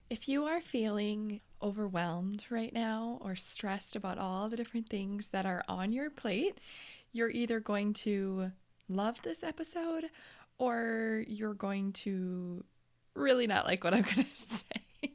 If you are feeling overwhelmed right now or stressed about all the different things that are on your plate, you're either going to love this episode or you're going to really not like what I'm going to say.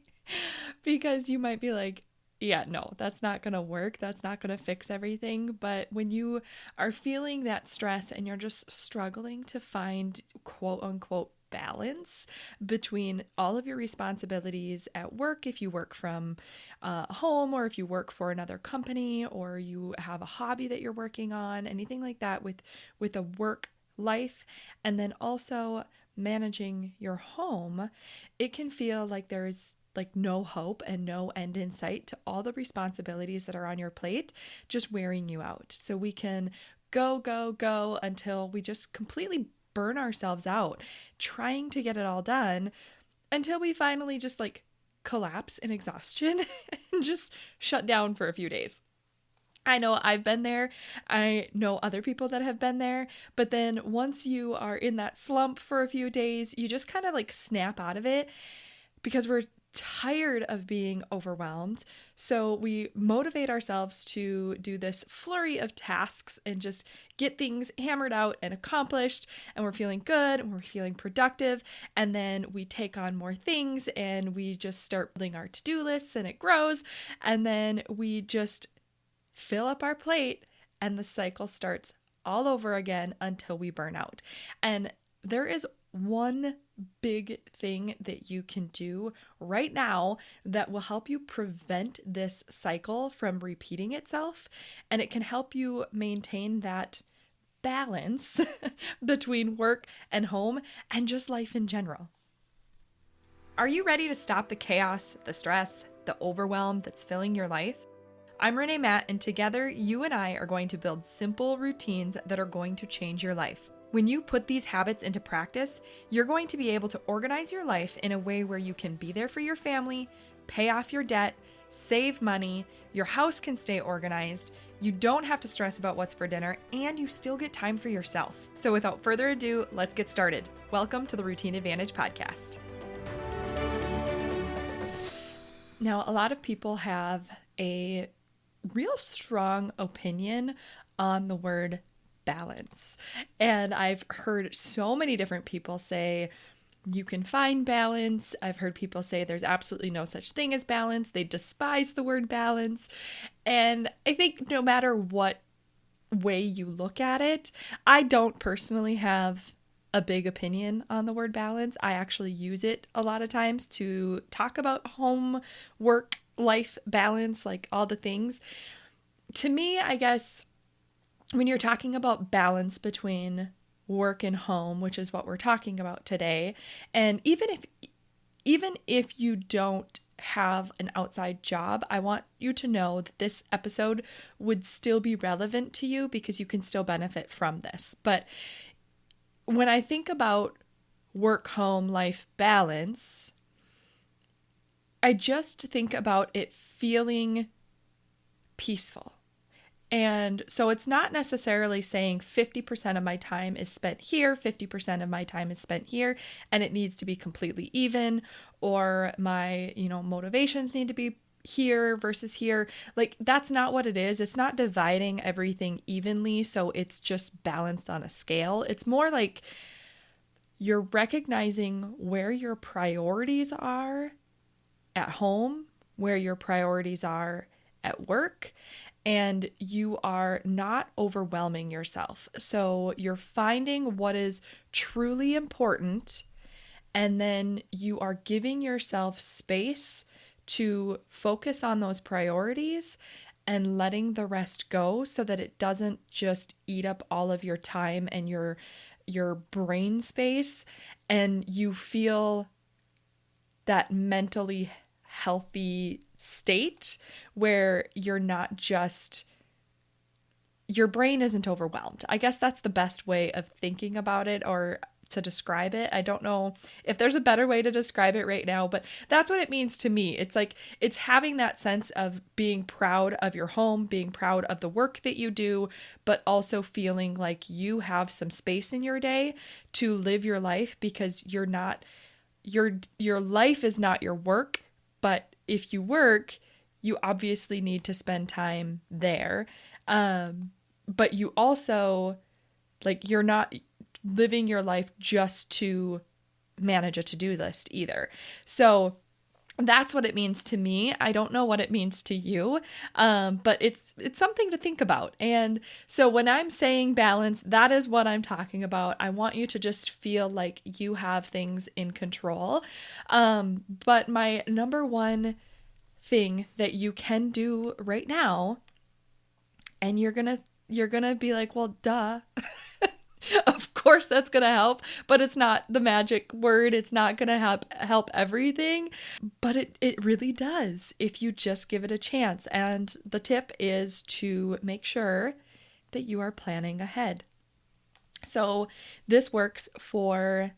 Because you might be like, yeah, no, that's not going to work. That's not going to fix everything. But when you are feeling that stress and you're just struggling to find quote unquote balance between all of your responsibilities at work, if you work from home or if you work for another company or you have a hobby that you're working on, anything like that with a work life, and then also managing your home, it can feel like there's like no hope and no end in sight to all the responsibilities that are on your plate, just wearing you out. So we can go until we just completely burn ourselves out trying to get it all done until we finally just like collapse in exhaustion and just shut down for a few days. I know I've been there. I know other people that have been there. But then once you are in that slump for a few days, you just kind of like snap out of it because we're tired of being overwhelmed. So we motivate ourselves to do this flurry of tasks and just get things hammered out and accomplished. And we're feeling good and we're feeling productive. And then we take on more things and we just start building our to-do lists and it grows. And then we just fill up our plate and the cycle starts all over again until we burn out. And there is one big thing that you can do right now that will help you prevent this cycle from repeating itself. And it can help you maintain that balance between work and home and just life in general. Are you ready to stop the chaos, the stress, the overwhelm that's filling your life? I'm Renae Matt, and together you and I are going to build simple routines that are going to change your life. When you put these habits into practice, you're going to be able to organize your life in a way where you can be there for your family, pay off your debt, save money, your house can stay organized, you don't have to stress about what's for dinner, and you still get time for yourself. So without further ado, let's get started. Welcome to the Routine Advantage Podcast. Now, a lot of people have a real strong opinion on the word balance. And I've heard so many different people say you can find balance. I've heard people say there's absolutely no such thing as balance. They despise the word balance. And I think no matter what way you look at it, I don't personally have a big opinion on the word balance. I actually use it a lot of times to talk about home, work, life balance, like all the things. To me, I guess when you're talking about balance between work and home, which is what we're talking about today, and even if you don't have an outside job, I want you to know that this episode would still be relevant to you because you can still benefit from this. But when I think about work-home life balance, I just think about it feeling peaceful. And so it's not necessarily saying 50% of my time is spent here, 50% of my time is spent here, and it needs to be completely even, or my, motivations need to be here versus here. Like, that's not what it is. It's not dividing everything evenly, so it's just balanced on a scale. It's more like you're recognizing where your priorities are at home, where your priorities are at work, and you are not overwhelming yourself. So you're finding what is truly important, and then you are giving yourself space to focus on those priorities and letting the rest go so that it doesn't just eat up all of your time and your brain space, and you feel that mentally healthy state where you're not just, your brain isn't overwhelmed. I guess that's the best way of thinking about it or to describe it. I don't know if there's a better way to describe it right now, but that's what it means to me. It's like, it's having that sense of being proud of your home, being proud of the work that you do, but also feeling like you have some space in your day to live your life because you're not, your life is not your work, But if you work, you obviously need to spend time there. But you also, like, you're not living your life just to manage a to-do list either. So that's what it means to me. I don't know what it means to you, but it's something to think about. And so when I'm saying balance, that is what I'm talking about. I want you to just feel like you have things in control. But my number one thing that you can do right now, and you're gonna be like, well, duh. Of course that's going to help, but it's not the magic word. It's not going to help everything, but it really does if you just give it a chance. And the tip is to make sure that you are planning ahead. So this works for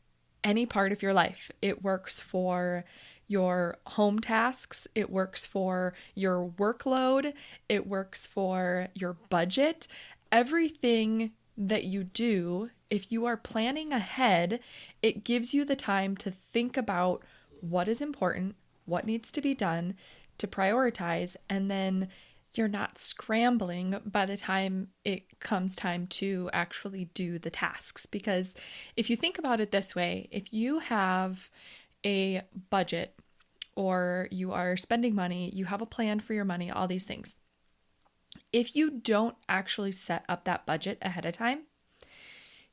any part of your life. It works for your home tasks. It works for your workload. It works for your budget. Everything that you do, if you are planning ahead, it gives you the time to think about what is important, what needs to be done, to prioritize, and then you're not scrambling by the time it comes time to actually do the tasks. Because if you think about it this way, if you have a budget or you are spending money, you have a plan for your money, all these things. If you don't actually set up that budget ahead of time,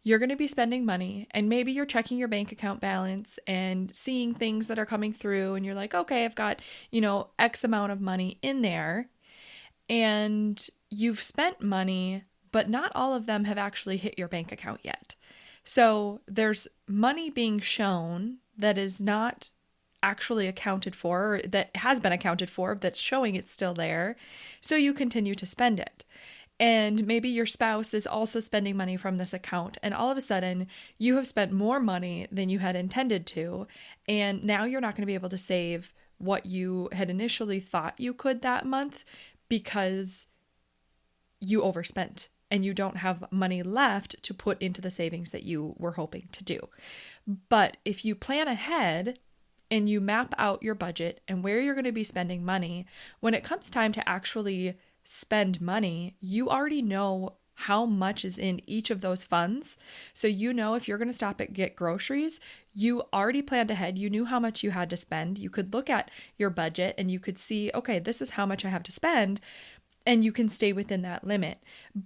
you're going to be spending money, and maybe you're checking your bank account balance and seeing things that are coming through, and you're like, okay, I've got, X amount of money in there, and you've spent money, but not all of them have actually hit your bank account yet. So there's money being shown that is not actually accounted for, or that has been accounted for, that's showing it's still there. So you continue to spend it. And maybe your spouse is also spending money from this account. And all of a sudden, you have spent more money than you had intended to. And now you're not going to be able to save what you had initially thought you could that month because you overspent and you don't have money left to put into the savings that you were hoping to do. But if you plan ahead and you map out your budget and where you're going to be spending money, when it comes time to actually spend money, you already know how much is in each of those funds. So you know if you're going to stop and get groceries, you already planned ahead. You knew how much you had to spend. You could look at your budget and you could see, okay, this is how much I have to spend, and you can stay within that limit.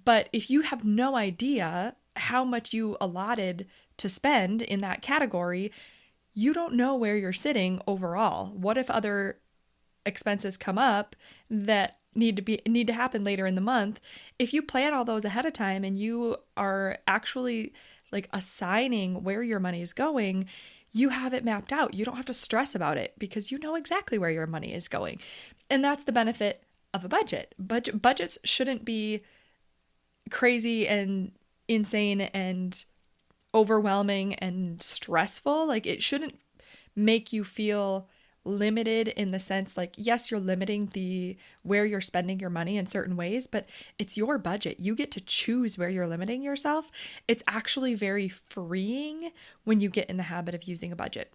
But if you have no idea how much you allotted to spend in that category, you don't know where you're sitting overall. What if other expenses come up that need to happen later in the month? If you plan all those ahead of time and you are actually like assigning where your money is going, you have it mapped out. You don't have to stress about it because you know exactly where your money is going. And that's the benefit of a budget. Budgets shouldn't be crazy and insane and overwhelming and stressful. Like, it shouldn't make you feel limited in the sense, like, yes, you're limiting where you're spending your money in certain ways, but it's your budget. You get to choose where you're limiting yourself. It's actually very freeing when you get in the habit of using a budget.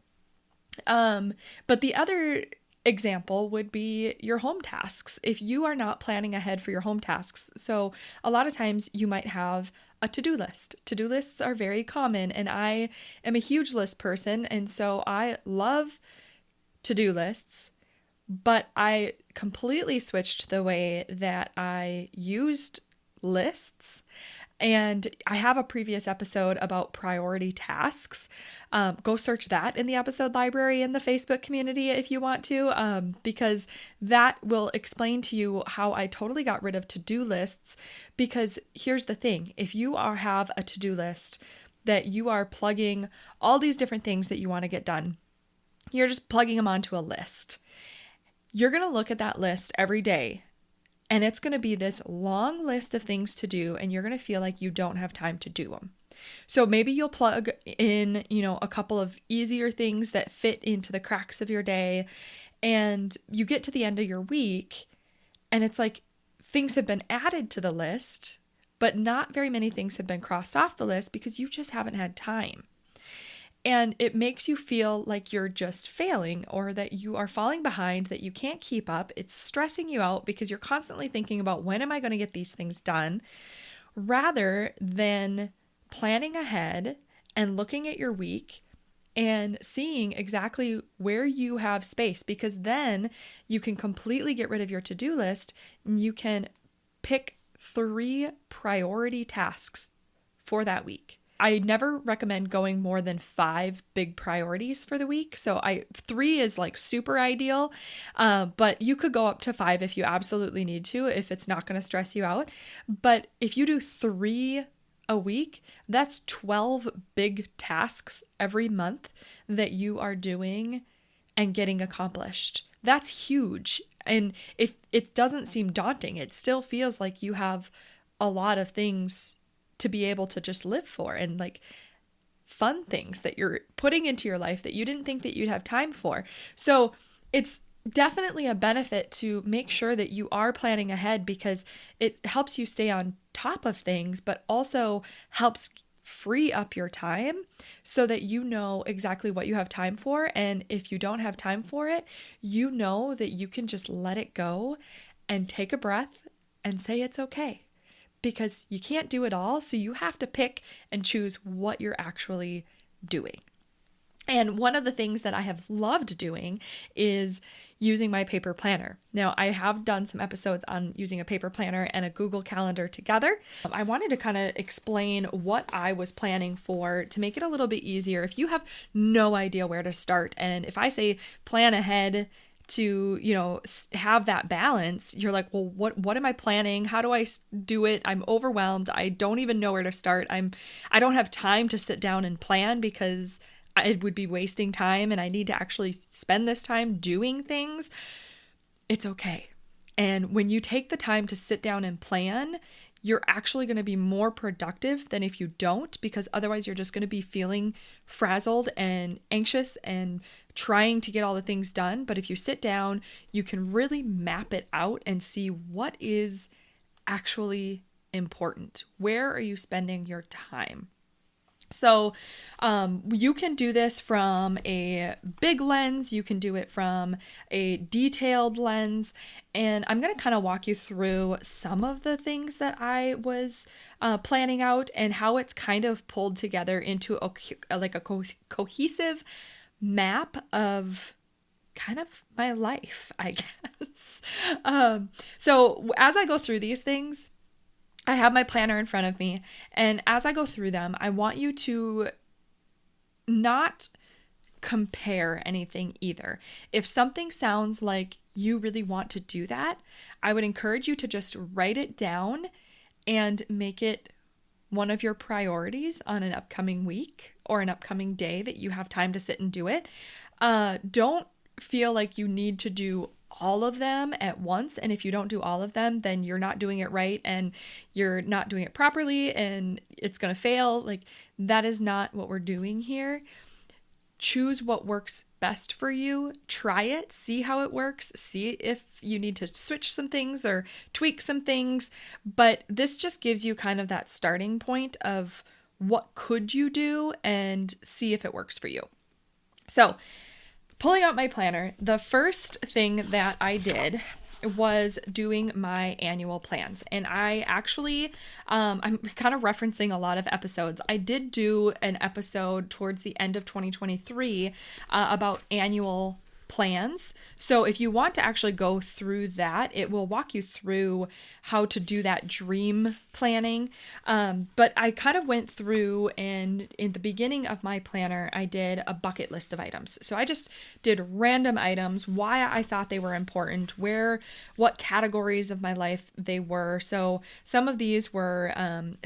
But the other example would be your home tasks. If you are not planning ahead for your home tasks, so a lot of times you might have a to-do list. To-do lists are very common, and I am a huge list person, and so I love to-do lists, but I completely switched the way that I used lists. And I have a previous episode about priority tasks. Go search that in the episode library in the Facebook community if you want to, because that will explain to you how I totally got rid of to-do lists. Because here's the thing, if you have a to-do list that you are plugging all these different things that you want to get done, you're just plugging them onto a list. You're going to look at that list every day, and it's going to be this long list of things to do, and you're going to feel like you don't have time to do them. So maybe you'll plug in, a couple of easier things that fit into the cracks of your day, and you get to the end of your week, and it's like things have been added to the list, but not very many things have been crossed off the list because you just haven't had time. And it makes you feel like you're just failing or that you are falling behind, that you can't keep up. It's stressing you out because you're constantly thinking about when am I going to get these things done, rather than planning ahead and looking at your week and seeing exactly where you have space, because then you can completely get rid of your to-do list and you can pick 3 priority tasks for that week. I never recommend going more than 5 big priorities for the week. So 3 is like super ideal, but you could go up to 5 if you absolutely need to, if it's not going to stress you out. But if you do 3 a week, that's 12 big tasks every month that you are doing and getting accomplished. That's huge. And if it doesn't seem daunting, it still feels like you have a lot of things to be able to just live for, and like fun things that you're putting into your life that you didn't think that you'd have time for. So it's definitely a benefit to make sure that you are planning ahead, because it helps you stay on top of things, but also helps free up your time so that you know exactly what you have time for. And if you don't have time for it, you know that you can just let it go and take a breath and say it's okay, because you can't do it all. So you have to pick and choose what you're actually doing. And one of the things that I have loved doing is using my paper planner. Now, I have done some episodes on using a paper planner and a Google Calendar together. I wanted to kind of explain what I was planning for to make it a little bit easier if you have no idea where to start. And if I say plan ahead to, have that balance, you're like, well, what am I planning? How do I do it? I'm overwhelmed. I don't even know where to start. I don't have time to sit down and plan because it would be wasting time and I need to actually spend this time doing things. It's okay. And when you take the time to sit down and plan, you're actually going to be more productive than if you don't, because otherwise you're just going to be feeling frazzled and anxious and trying to get all the things done. But if you sit down, you can really map it out and see what is actually important. Where are you spending your time? So you can do this from a big lens, you can do it from a detailed lens, and I'm going to kind of walk you through some of the things that I was planning out and how it's kind of pulled together into a cohesive map of kind of my life, I guess. So as I go through these things, I have my planner in front of me, and as I go through them, I want you to not compare anything either. If something sounds like you really want to do that, I would encourage you to just write it down and make it one of your priorities on an upcoming week or an upcoming day that you have time to sit and do it. Don't feel like you need to do all of them at once. And if you don't do all of them, then you're not doing it right and you're not doing it properly and it's going to fail. Like, that is not what we're doing here. Choose what works best for you. Try it, see how it works, see if you need to switch some things or tweak some things. But this just gives you kind of that starting point of what could you do and see if it works for you. So, pulling out my planner, the first thing that I did was doing my annual plans. And I actually, I'm kind of referencing a lot of episodes. I did do an episode towards the end of 2023 about annual plans. So if you want to actually go through that, it will walk you through how to do that dream planning. But I kind of went through, and in the beginning of my planner, I did a bucket list of items. So I just did random items, why I thought they were important, what categories of my life they were. So some of these were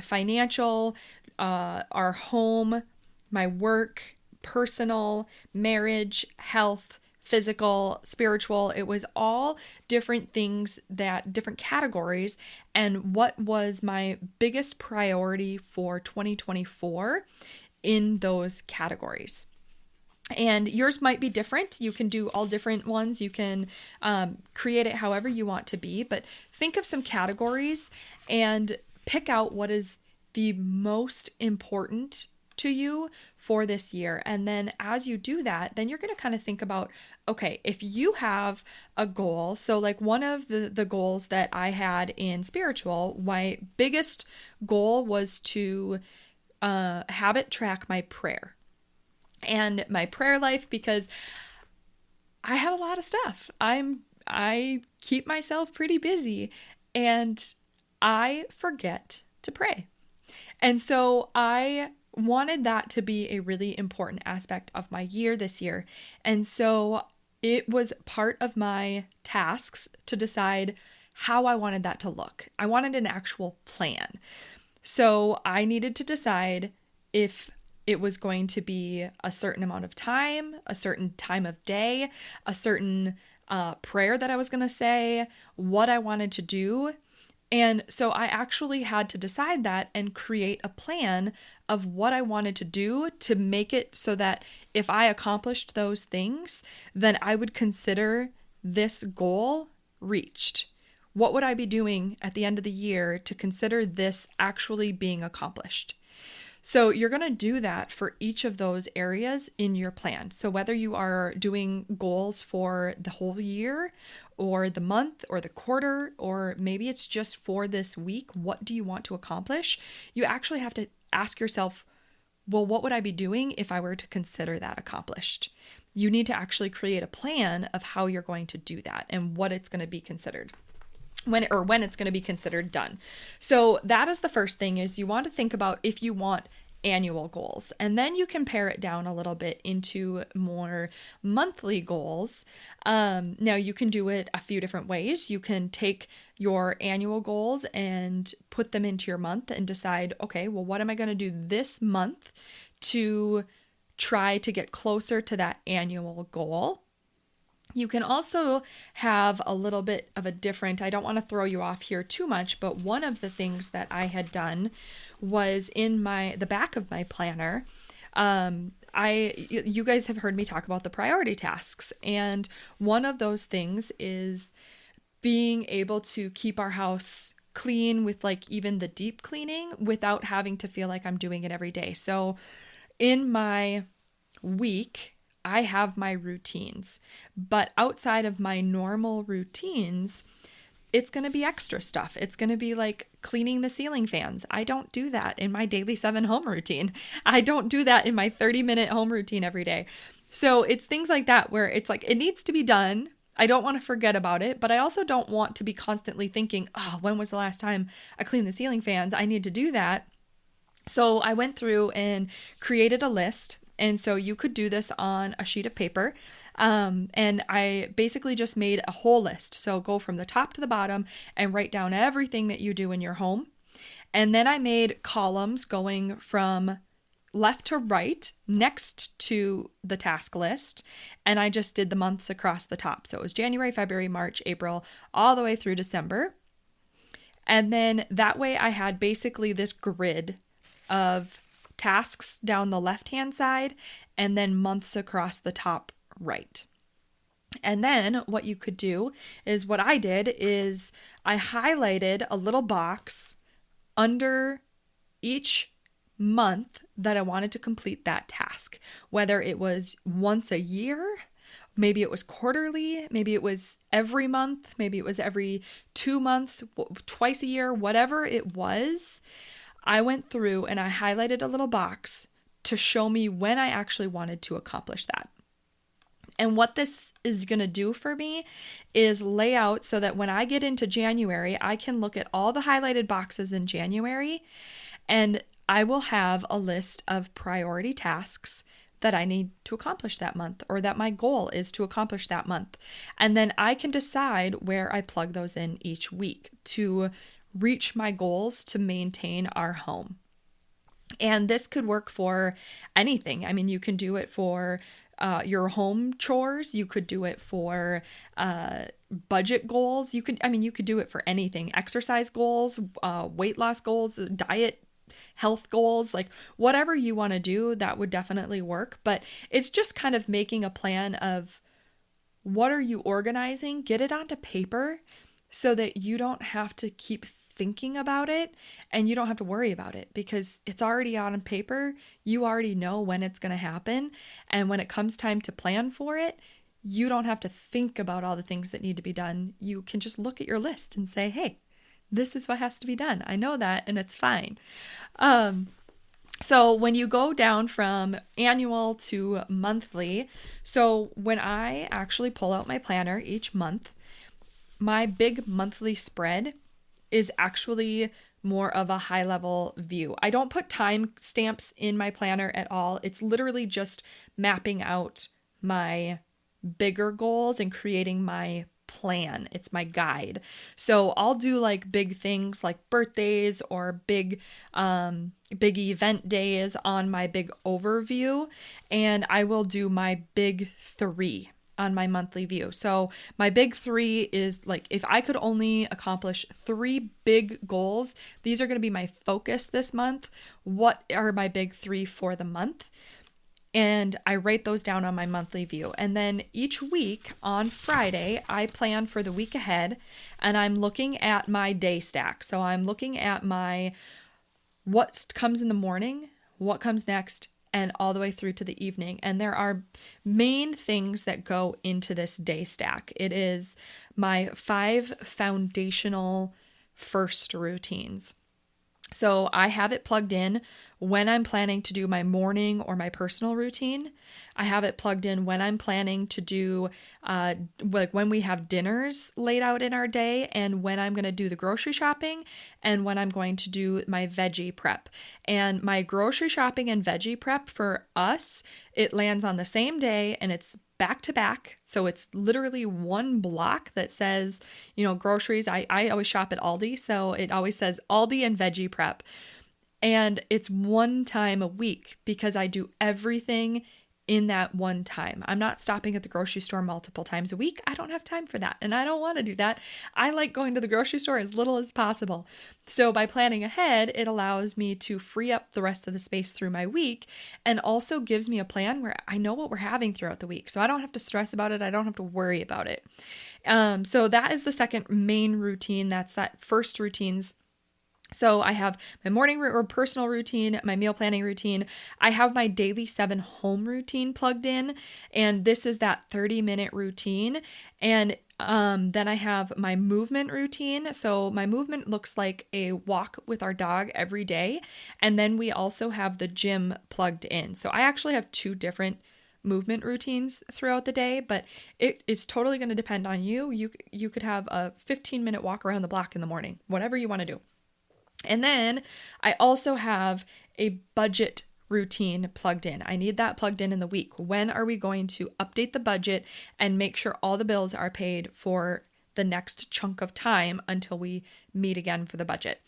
financial, our home, my work, personal, marriage, health, physical, spiritual. It was all different things, different categories, and what was my biggest priority for 2024 in those categories. And yours might be different. You can do all different ones. You can create it however you want to be, but think of some categories and pick out what is the most important to you for this year. And then as you do that, then you're going to kind of think about, okay, if you have a goal, so like one of the goals that I had in spiritual, my biggest goal was to habit track my prayer and my prayer life, because I have a lot of stuff. I keep myself pretty busy and I forget to pray. And so I wanted that to be a really important aspect of my year this year. And so it was part of my tasks to decide how I wanted that to look. I wanted an actual plan. So I needed to decide if it was going to be a certain amount of time, a certain time of day, a certain prayer that I was going to say, what I wanted to do. And so I actually had to decide that and create a plan of what I wanted to do to make it so that if I accomplished those things, then I would consider this goal reached. What would I be doing at the end of the year to consider this actually being accomplished? So you're going to do that for each of those areas in your plan. So whether you are doing goals for the whole year or the month or the quarter, or maybe it's just for this week, what do you want to accomplish? You actually have to ask yourself, well, what would I be doing if I were to consider that accomplished? You need to actually create a plan of how you're going to do that and what it's going to be considered. When it's going to be considered done. So that is the first thing, is you want to think about if you want annual goals, and then you can pare it down a little bit into more monthly goals. Now you can do it a few different ways. You can take your annual goals and put them into your month and decide, okay, well, what am I going to do this month to try to get closer to that annual goal? You can also have a little bit of a different, I don't want to throw you off here too much, but one of the things that I had done was in the back of my planner. You guys have heard me talk about the priority tasks. And one of those things is being able to keep our house clean with like even the deep cleaning without having to feel like I'm doing it every day. So in my week, I have my routines, but outside of my normal routines, it's going to be extra stuff. It's going to be like cleaning the ceiling fans. I don't do that in my daily 7 home routine. I don't do that in my 30-minute home routine every day. So it's things like that where it's like, it needs to be done. I don't want to forget about it, but I also don't want to be constantly thinking, oh, when was the last time I cleaned the ceiling fans? I need to do that. So I went through and created a list. And so you could do this on a sheet of paper. And I basically just made a whole list. So go from the top to the bottom and write down everything that you do in your home. And then I made columns going from left to right next to the task list. And I just did the months across the top. So it was January, February, March, April, all the way through December. And then that way I had basically this grid of tasks down the left-hand side and then months across the top right. And then what you could do is, what I did is I highlighted a little box under each month that I wanted to complete that task, whether it was once a year, maybe it was quarterly, maybe it was every month, maybe it was every 2 months, twice a year, whatever it was. I went through and I highlighted a little box to show me when I actually wanted to accomplish that. And what this is going to do for me is lay out so that when I get into January, I can look at all the highlighted boxes in January, and I will have a list of priority tasks that I need to accomplish that month, or that my goal is to accomplish that month. And then I can decide where I plug those in each week to reach my goals to maintain our home. And this could work for anything. I mean, you can do it for your home chores. You could do it for budget goals. You could do it for anything. Exercise goals, weight loss goals, diet, health goals, like whatever you want to do, that would definitely work. But it's just kind of making a plan of what are you organizing, get it onto paper so that you don't have to keep thinking about it, and you don't have to worry about it because it's already on paper. You already know when it's going to happen. And when it comes time to plan for it, you don't have to think about all the things that need to be done. You can just look at your list and say, hey, this is what has to be done. I know that, and it's fine. So when you go down from annual to monthly, so when I actually pull out my planner each month, my big monthly spread is actually more of a high level view. I don't put time stamps in my planner at all. It's literally just mapping out my bigger goals and creating my plan. It's my guide. So I'll do like big things like birthdays or big event days on my big overview, and I will do my big 3 on my monthly view. So my big 3 is like, if I could only accomplish 3 big goals, these are going to be my focus this month. What are my big 3 for the month? And I write those down on my monthly view. And then each week on Friday, I plan for the week ahead, and I'm looking at my day stack. So I'm looking at my what comes in the morning, what comes next, and all the way through to the evening. And there are main things that go into this day stack. It is my 5 foundational first routines. So I have it plugged in when I'm planning to do my morning or my personal routine. I have it plugged in when I'm planning to do, like when we have dinners laid out in our day, and when I'm going to do the grocery shopping, and when I'm going to do my veggie prep. And my grocery shopping and veggie prep for us, it lands on the same day, and it's back to back. So it's literally one block that says, groceries. I always shop at Aldi. So it always says Aldi and veggie prep. And it's one time a week because I do everything in that one time. I'm not stopping at the grocery store multiple times a week. I don't have time for that. And I don't want to do that. I like going to the grocery store as little as possible. So by planning ahead, it allows me to free up the rest of the space through my week, and also gives me a plan where I know what we're having throughout the week. So I don't have to stress about it. I don't have to worry about it. So that is the second main routine. That's that first routines. So I have my morning or personal routine, my meal planning routine. I have my daily 7 home routine plugged in, and this is that 30-minute routine. And then I have my movement routine. So my movement looks like a walk with our dog every day. And then we also have the gym plugged in. So I actually have 2 different movement routines throughout the day, but it is totally going to depend on you. You could have a 15-minute walk around the block in the morning, whatever you want to do. And then I also have a budget routine plugged in. I need that plugged in the week. When are we going to update the budget and make sure all the bills are paid for the next chunk of time until we meet again for the budget?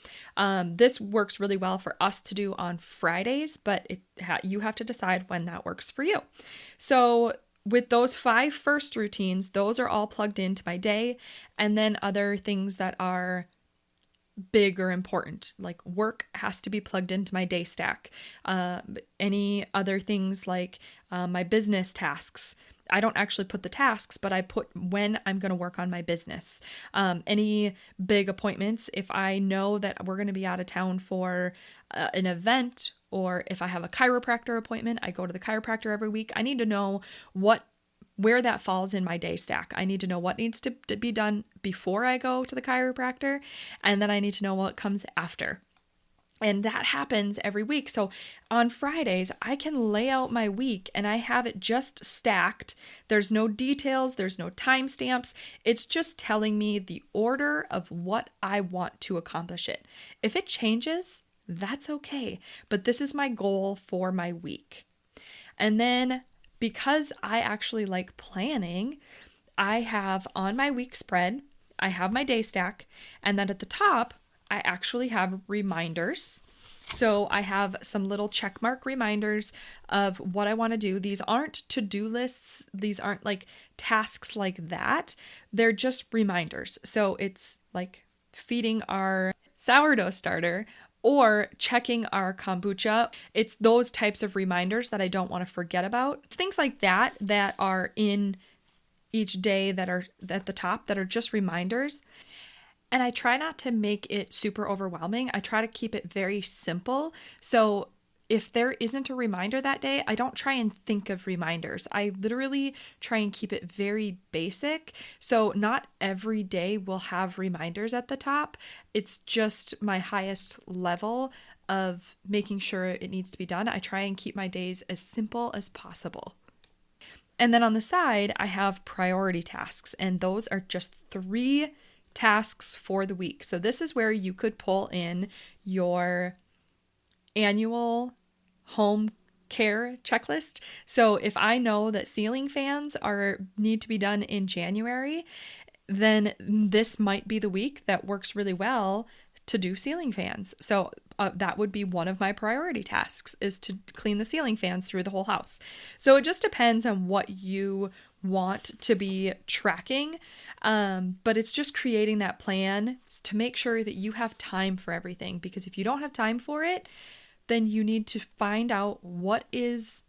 This works really well for us to do on Fridays, but you have to decide when that works for you. So with those 5 first routines, those are all plugged into my day. And then other things that are big or important, like work, has to be plugged into my day stack. Any other things like my business tasks, I don't actually put the tasks, but I put when I'm going to work on my business. Any big appointments, if I know that we're going to be out of town for an event, or if I have a chiropractor appointment, I go to the chiropractor every week. I need to know where that falls in my day stack. I need to know what needs to be done before I go to the chiropractor, and then I need to know what comes after. And that happens every week. So on Fridays, I can lay out my week and I have it just stacked. There's no details, there's no timestamps. It's just telling me the order of what I want to accomplish it. If it changes, that's okay. But this is my goal for my week. And then because I actually like planning, I have on my week spread, I have my day stack, and then at the top, I actually have reminders. So I have some little check mark reminders of what I want to do. These aren't to-do lists. These aren't like tasks like that. They're just reminders. So it's like feeding our sourdough starter or checking our kombucha. It's those types of reminders that I don't want to forget about. Things like that are in each day that are at the top that are just reminders. And I try not to make it super overwhelming. I try to keep it very simple. So if there isn't a reminder that day, I don't try and think of reminders. I literally try and keep it very basic. So not every day will have reminders at the top. It's just my highest level of making sure it needs to be done. I try and keep my days as simple as possible. And then on the side, I have priority tasks, and those are just 3 tasks for the week. So this is where you could pull in your annual home care checklist. So if I know that ceiling fans need to be done in January, then this might be the week that works really well to do ceiling fans. So that would be one of my priority tasks, is to clean the ceiling fans through the whole house. So it just depends on what you want to be tracking. But it's just creating that plan to make sure that you have time for everything. Because if you don't have time for it, then you need to find out what is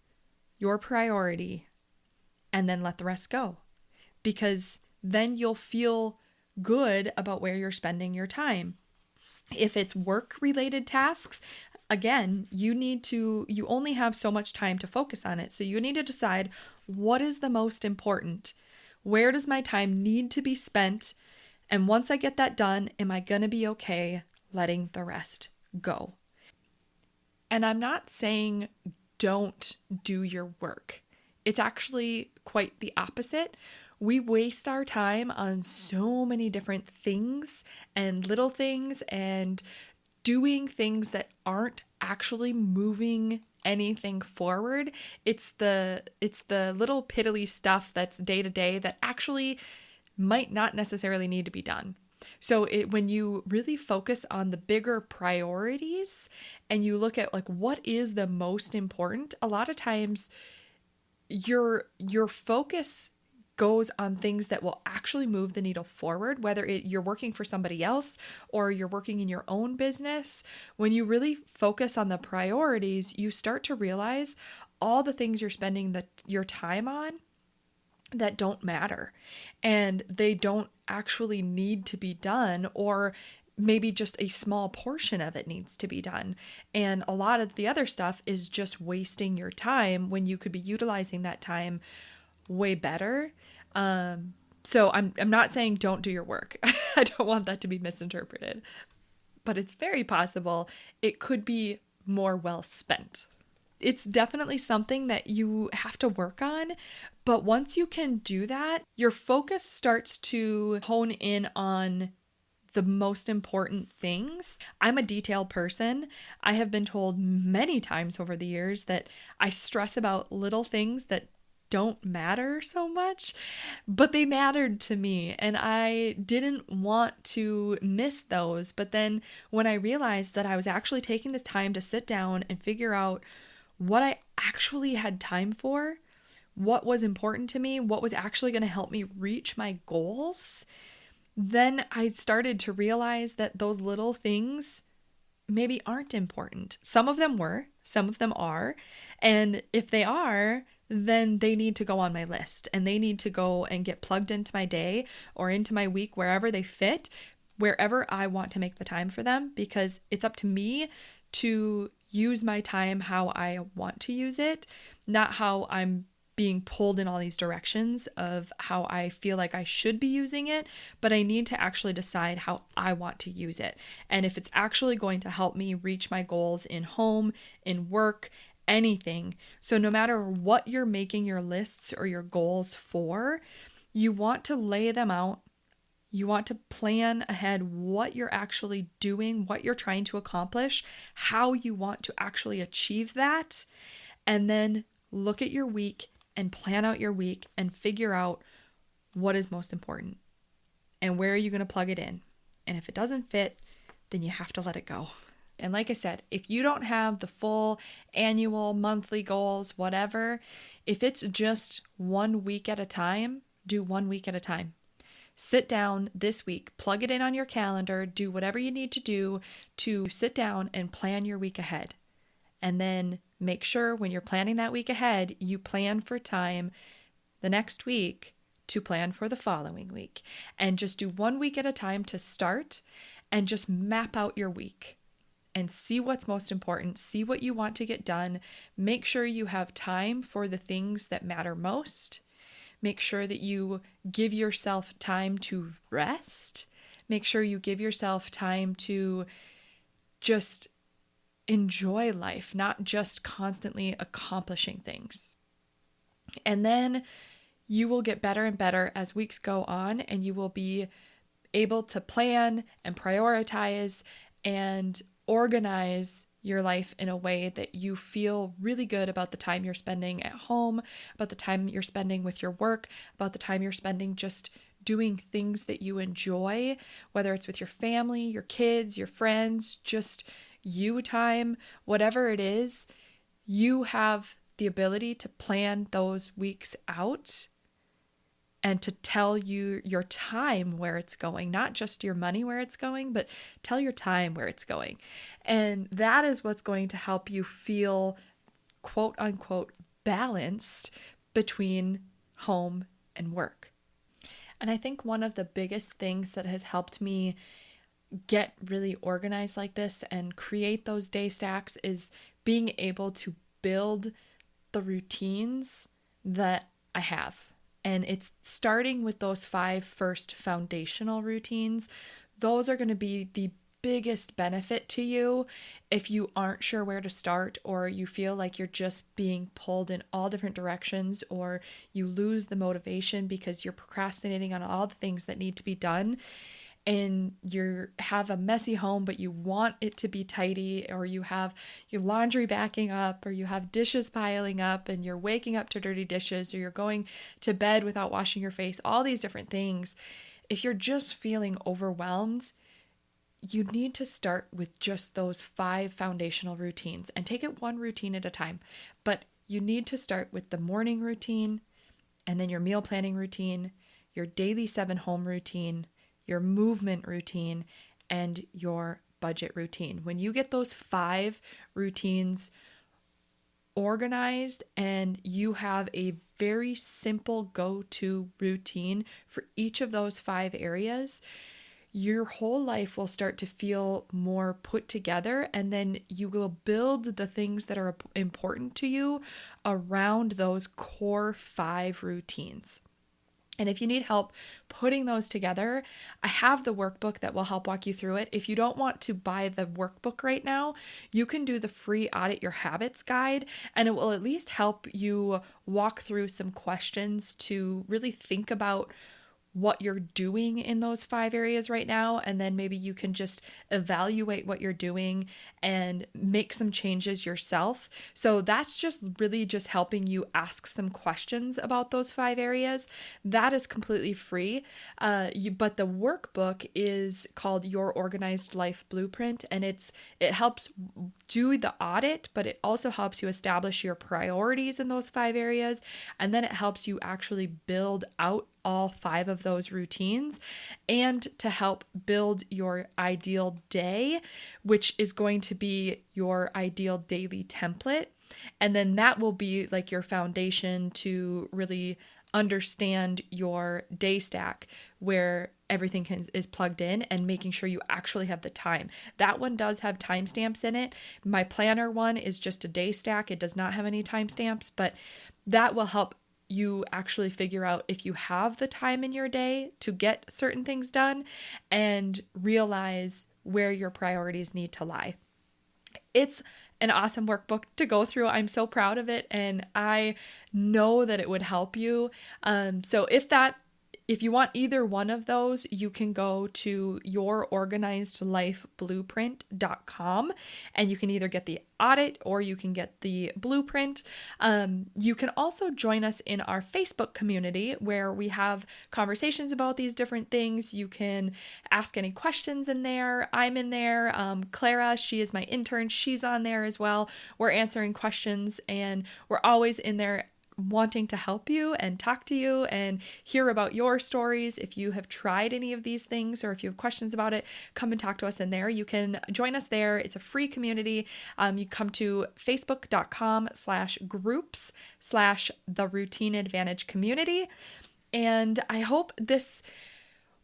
your priority and then let the rest go. Because then you'll feel good about where you're spending your time. If it's work-related tasks, again, you only have so much time to focus on it. So you need to decide, what is the most important? Where does my time need to be spent? And once I get that done, am I going to be okay letting the rest go? And I'm not saying don't do your work. It's actually quite the opposite. We waste our time on so many different things and little things and doing things that aren't actually moving anything forward. It's the little piddly stuff that's day to day that actually might not necessarily need to be done. So when you really focus on the bigger priorities and you look at like what is the most important, a lot of times your focus goes on things that will actually move the needle forward, whether you're working for somebody else or you're working in your own business. When you really focus on the priorities, you start to realize all the things you're spending your time on that don't matter and they don't actually need to be done, or maybe just a small portion of it needs to be done. And a lot of the other stuff is just wasting your time when you could be utilizing that time way better. So I'm not saying don't do your work. I don't want that to be misinterpreted, but it's very possible it could be more well spent. It's definitely something that you have to work on, but once you can do that, your focus starts to hone in on the most important things. I'm a detailed person. I have been told many times over the years that I stress about little things that don't matter so much, but they mattered to me and I didn't want to miss those. But then when I realized that I was actually taking this time to sit down and figure out what I actually had time for, what was important to me, what was actually going to help me reach my goals, then I started to realize that those little things maybe aren't important. Some of them were, some of them are. And if they are, then they need to go on my list and they need to go and get plugged into my day or into my week, wherever they fit, wherever I want to make the time for them, because it's up to me to use my time how I want to use it, not how I'm being pulled in all these directions of how I feel like I should be using it, but I need to actually decide how I want to use it. And if it's actually going to help me reach my goals in home, in work, anything. So no matter what you're making your lists or your goals for, you want to lay them out. You want to plan ahead what you're actually doing, what you're trying to accomplish, how you want to actually achieve that, and then look at your week and plan out your week and figure out what is most important and where are you going to plug it in. And if it doesn't fit, then you have to let it go. And like I said, if you don't have the full annual, monthly goals, whatever, if it's just 1 week at a time, do 1 week at a time. Sit down this week, plug it in on your calendar, do whatever you need to do to sit down and plan your week ahead. And then make sure when you're planning that week ahead, you plan for time the next week to plan for the following week. And just do 1 week at a time to start and just map out your week and see what's most important, see what you want to get done. Make sure you have time for the things that matter most. Make sure that you give yourself time to rest. Make sure you give yourself time to just enjoy life, not just constantly accomplishing things. And then you will get better and better as weeks go on, and you will be able to plan and prioritize and organize your life in a way that you feel really good about the time you're spending at home, about the time you're spending with your work, about the time you're spending just doing things that you enjoy, whether it's with your family, your kids, your friends, just you time, whatever it is. You have the ability to plan those weeks out and to tell you your time where it's going, not just your money where it's going, but tell your time where it's going. And that is what's going to help you feel quote unquote balanced between home and work. And I think one of the biggest things that has helped me get really organized like this and create those day stacks is being able to build the routines that I have. And it's starting with those 5 first foundational routines. Those are going to be the biggest benefit to you if you aren't sure where to start, or you feel like you're just being pulled in all different directions, or you lose the motivation because you're procrastinating on all the things that need to be done. And you have a messy home, but you want it to be tidy, or you have your laundry backing up, or you have dishes piling up and you're waking up to dirty dishes, or you're going to bed without washing your face, all these different things. If you're just feeling overwhelmed, you need to start with just those 5 foundational routines and take it one routine at a time. But you need to start with the morning routine, and then your meal planning routine, your daily 7 home routine, your movement routine, and your budget routine. When you get those 5 routines organized and you have a very simple go-to routine for each of those 5 areas, your whole life will start to feel more put together, and then you will build the things that are important to you around those core 5 routines. And if you need help putting those together, I have the workbook that will help walk you through it. If you don't want to buy the workbook right now, you can do the free Audit Your Habits guide, and it will at least help you walk through some questions to really think about what you're doing in those 5 areas right now, and then maybe you can just evaluate what you're doing and make some changes yourself. So that's just really just helping you ask some questions about those 5 areas. That is completely free. But the workbook is called Your Organized Life Blueprint, and it helps do the audit, but it also helps you establish your priorities in those 5 areas, and then it helps you actually build out all 5 of those routines, and to help build your ideal day, which is going to be your ideal daily template. And then that will be like your foundation to really understand your day stack, where everything is plugged in, and making sure you actually have the time. That one does have timestamps in it. My planner one is just a day stack. It does not have any timestamps, but that will help you actually figure out if you have the time in your day to get certain things done and realize where your priorities need to lie. It's an awesome workbook to go through. I'm so proud of it, and I know that it would help you. So if you want either one of those, you can go to yourorganizedlifeblueprint.com, and you can either get the audit or you can get the blueprint. You can also join us in our Facebook community, where we have conversations about these different things. You can ask any questions in there. I'm in there. Clara, she is my intern. She's on there as well. We're answering questions, and we're always in there wanting to help you and talk to you and hear about your stories. If you have tried any of these things, or if you have questions about it, come and talk to us in there. You can join us there. It's a free community. You come to facebook.com/groups/theroutineadvantagecommunity. And I hope this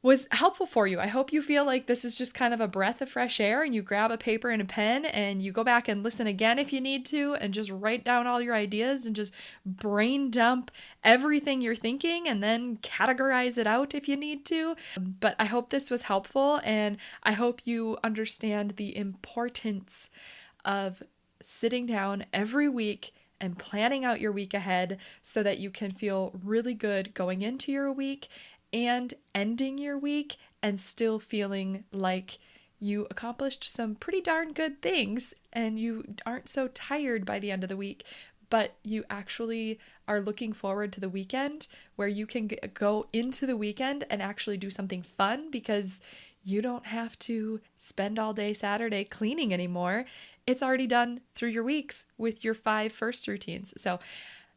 was helpful for you. I hope you feel like this is just kind of a breath of fresh air and you grab a paper and a pen and you go back and listen again if you need to and just write down all your ideas and just brain dump everything you're thinking and then categorize it out if you need to. But I hope this was helpful, and I hope you understand the importance of sitting down every week and planning out your week ahead so that you can feel really good going into your week and ending your week and still feeling like you accomplished some pretty darn good things and you aren't so tired by the end of the week, but you actually are looking forward to the weekend where you can go into the weekend and actually do something fun because you don't have to spend all day Saturday cleaning anymore. It's already done through your weeks with your 5 first routines. So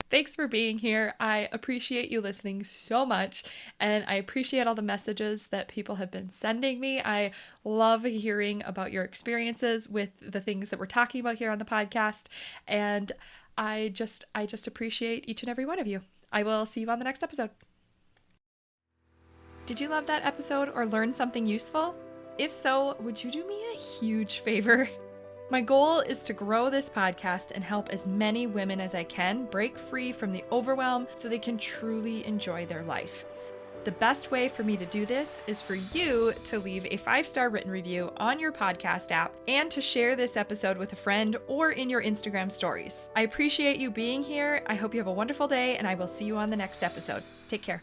thanks for being here. I appreciate you listening so much, and I appreciate all the messages that people have been sending me. I love hearing about your experiences with the things that we're talking about here on the podcast, and I just appreciate each and every one of you. I will see you on the next episode. Did you love that episode or learn something useful? If so, would you do me a huge favor? My goal is to grow this podcast and help as many women as I can break free from the overwhelm so they can truly enjoy their life. The best way for me to do this is for you to leave a 5-star written review on your podcast app and to share this episode with a friend or in your Instagram stories. I appreciate you being here. I hope you have a wonderful day, and I will see you on the next episode. Take care.